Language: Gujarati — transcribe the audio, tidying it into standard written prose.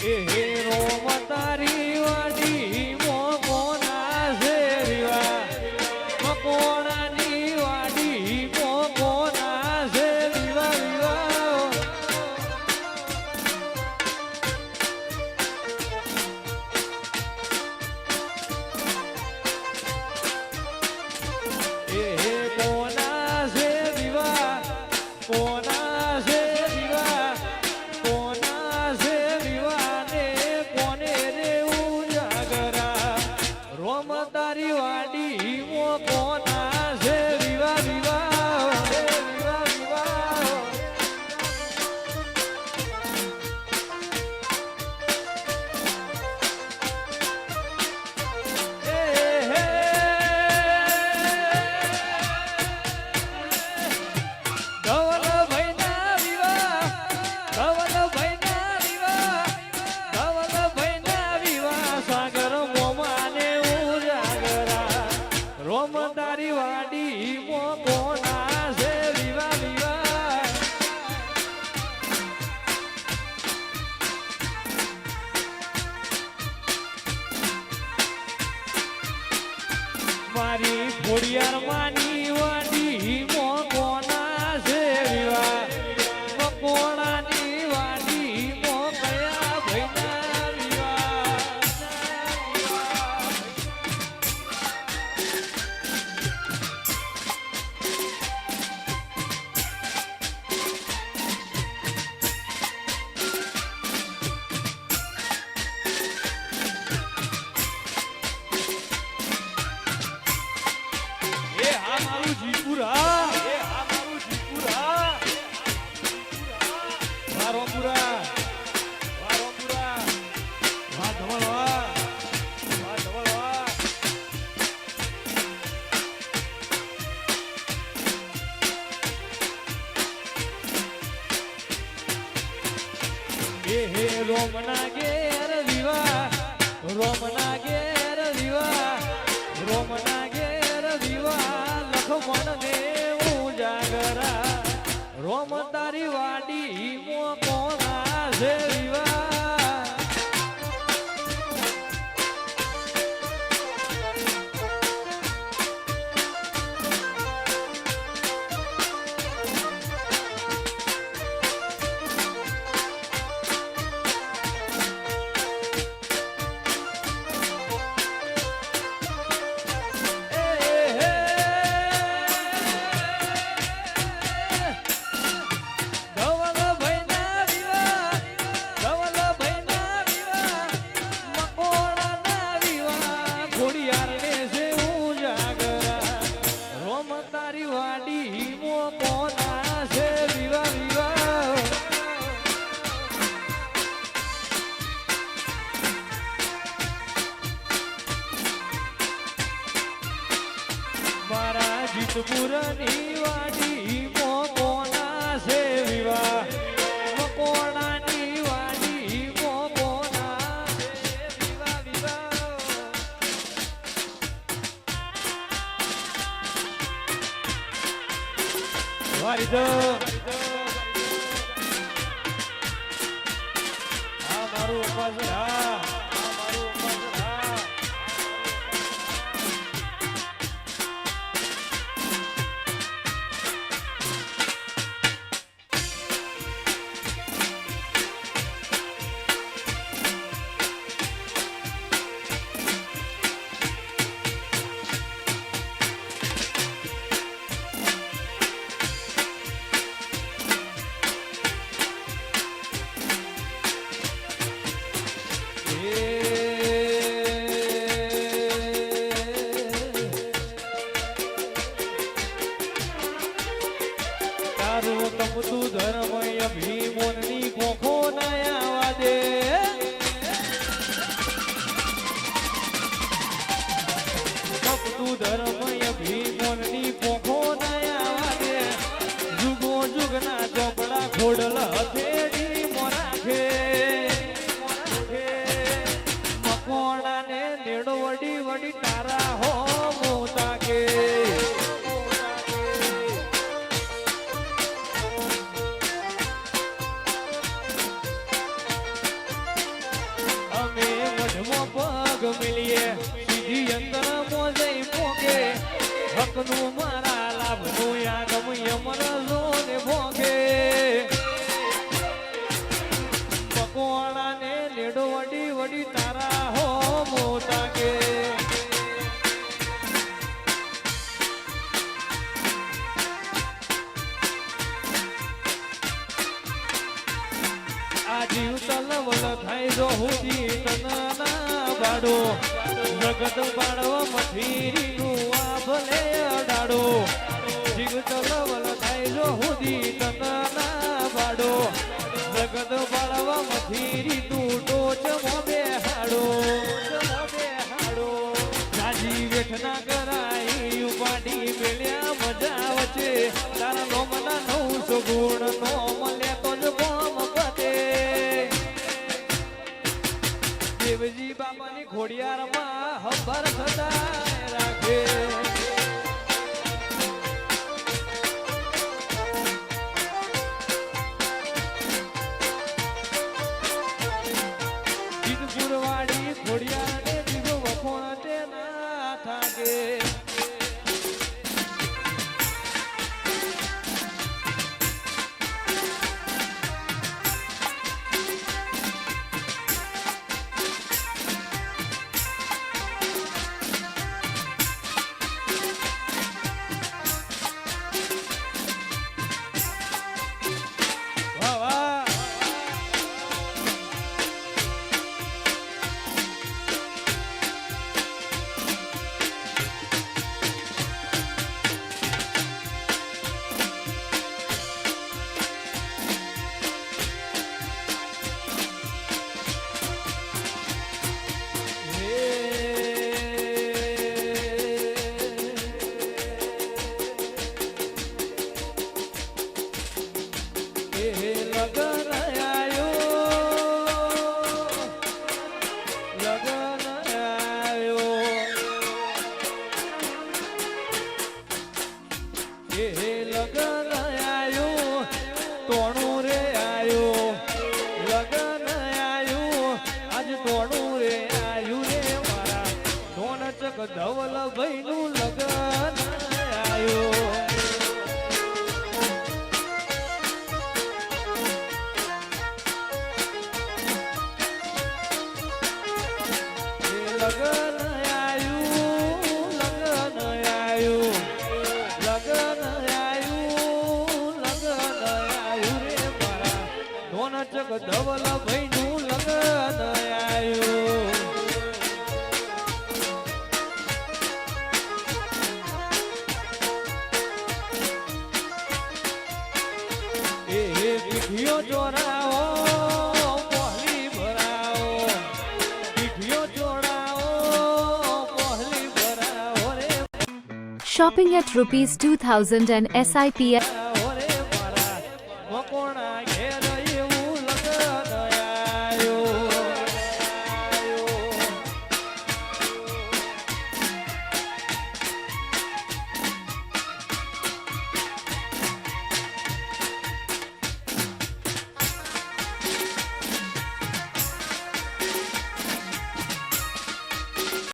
એ હે રોમ તારી વાડી મોકોના છે રીવા મકોણાની વાડી મોકોના છે રીવા રીવા એ હે કોના છે રીવા કોના છે રીવા કોના છે રીવા ને કોને રે ઉજાગરા રોમ તારી વાડી મો કોના છે રીવા રીવા રીવા રીવા એ હે રોમ તારી વાડી મો કોના છે રીવા રીવા મારી ખોડિયાર માની વાડી મો કોના છે રીવા મકોણાની વાડી મો કયા ભૈના રીવા એ હા મારું જીપુરા એ હા મારું જીપુરા વારો પુરા વા ધવલ વા એ હે રોમના ઘેર વિવા રોમના ઘેર વિવા રોમના ઘેર વિવા લખમણ ને ઉજાગરા રોમ તારી વાડી મો કોના છે વિવા તારી વાડી મો કોના છે વિવા વિવા મારા જીતપુરની વાડી મો કોના છે વિવા મકોણાની વાડી મો કોના છે વિવા વિવા વારીદો હા મારું ઉપાસન હા મારું ઉપાસન હા તમતું ધર્મય ભીમોની કોખો નયા દે તમતું ધર્મય ભીમોની કોખો નયા દે જુગો જુગના ચોપડા ખોડલ હથેળી મોરાખે મકોણાને નેડો વડી વડી તારા હો મોતા કે સુખનું મારા લાભનું યાગમ યમરલો ને ભોગે પકોડાને લેડો વડી વડી તારા હો મોટા કે આ જીવ તલવલ થાય જો હુજી તનના બાડો જગત બાળવા મઠીરીનું આ ભલે અડાડો જીવ તલવલ થાય જો હુજી તનના બાડો જગત બાળવા મઠીરી તું ટોચ મોબે હાડો રાજી વેઠના કરાઈ ઉપાડી મેલ્યા મજા વચ્ચે તારા નોમના 900 ગુણ નો મળે તો જ કોમ પતે દેવજી બાપાની ખોડિયારમાં હંભાર સદાય રાખે જીતપુરવાડી ખોડિયારને જીવો વખોણ તે ના થાકે લગન આયો તોણું રે આયો લગન આયો આજ તોણું રે આયું રે મારા ધોન ચક ધવલ ભાઈ નું લગન આયો લગન આયું લગન આયું લગન આયું લગન આયું રે મારા ધોન ચક ધવલ ભાઈ નું લગન આયું એ પીઠિયો ચોરાવો પહલી ભરાવો પીઠિયો ચોરાવો પહલી ભરાવો રે Shopping at ₹2000 and SIPS. ઓરે મારા મકોણા